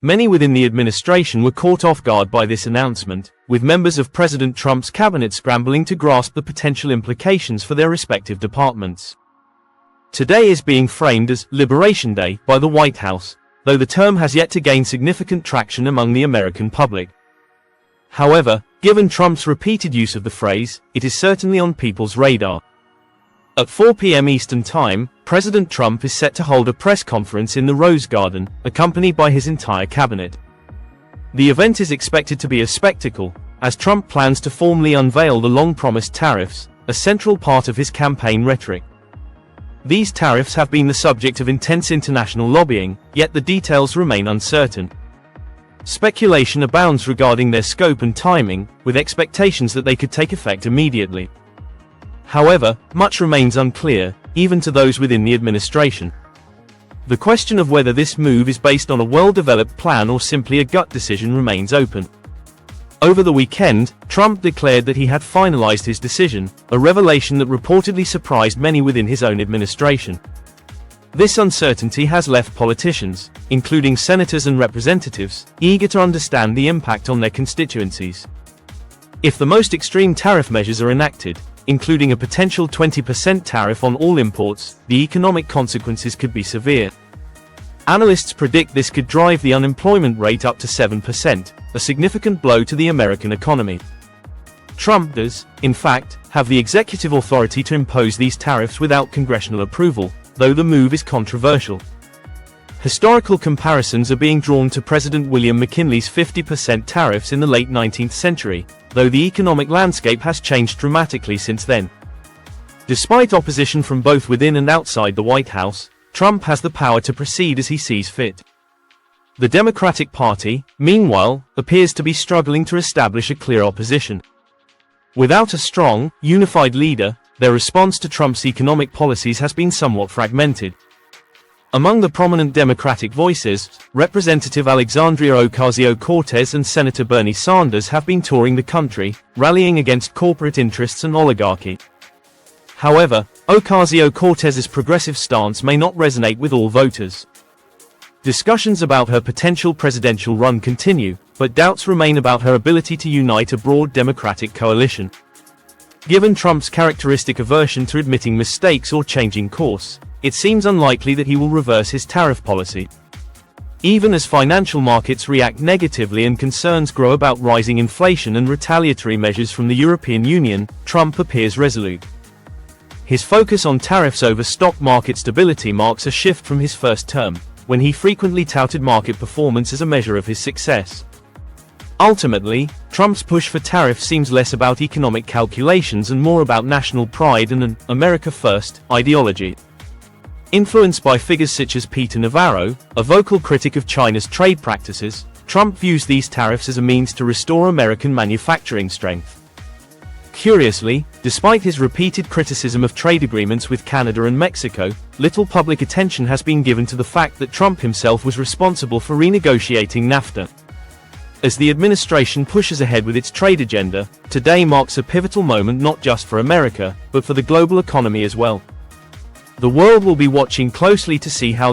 Many within the administration were caught off guard by this announcement, with members of President Trump's cabinet scrambling to grasp the potential implications for their respective departments. Today is being framed as Liberation Day by the White House, though the term has yet to gain significant traction among the American public. However, given Trump's repeated use of the phrase, it is certainly on people's radar. At 4 p.m. Eastern Time, President Trump is set to hold a press conference in the Rose Garden, accompanied by his entire cabinet. The event is expected to be a spectacle, as Trump plans to formally unveil the long-promised tariffs, a central part of his campaign rhetoric. These tariffs have been the subject of intense international lobbying, yet the details remain uncertain. Speculation abounds regarding their scope and timing, with expectations that they could take effect immediately. However, much remains unclear, even to those within the administration. The question of whether this move is based on a well-developed plan or simply a gut decision remains open. Over the weekend, Trump declared that he had finalized his decision, a revelation that reportedly surprised many within his own administration. This uncertainty has left politicians, including senators and representatives, eager to understand the impact on their constituencies. If the most extreme tariff measures are enacted, including a potential 20% tariff on all imports, the economic consequences could be severe. Analysts predict this could drive the unemployment rate up to 7%, a significant blow to the American economy. Trump does, in fact, have the executive authority to impose these tariffs without congressional approval, though the move is controversial. Historical comparisons are being drawn to President William McKinley's 50% tariffs in the late 19th century, though the economic landscape has changed dramatically since then. Despite opposition from both within and outside the White House, Trump has the power to proceed as he sees fit. The Democratic Party, meanwhile, appears to be struggling to establish a clear opposition. Without a strong, unified leader, their response to Trump's economic policies has been somewhat fragmented. Among the prominent Democratic voices, Representative Alexandria Ocasio-Cortez and Senator Bernie Sanders have been touring the country, rallying against corporate interests and oligarchy. However, Ocasio-Cortez's progressive stance may not resonate with all voters. Discussions about her potential presidential run continue, but doubts remain about her ability to unite a broad Democratic coalition. Given Trump's characteristic aversion to admitting mistakes or changing course, it seems unlikely that he will reverse his tariff policy. Even as financial markets react negatively and concerns grow about rising inflation and retaliatory measures from the European Union, Trump appears resolute. His focus on tariffs over stock market stability marks a shift from his first term, when he frequently touted market performance as a measure of his success. Ultimately, Trump's push for tariffs seems less about economic calculations and more about national pride and an America First ideology. Influenced by figures such as Peter Navarro, a vocal critic of China's trade practices, Trump views these tariffs as a means to restore American manufacturing strength. Curiously, despite his repeated criticism of trade agreements with Canada and Mexico, little public attention has been given to the fact that Trump himself was responsible for renegotiating NAFTA. As the administration pushes ahead with its trade agenda, today marks a pivotal moment not just for America, but for the global economy as well. The world will be watching closely to see how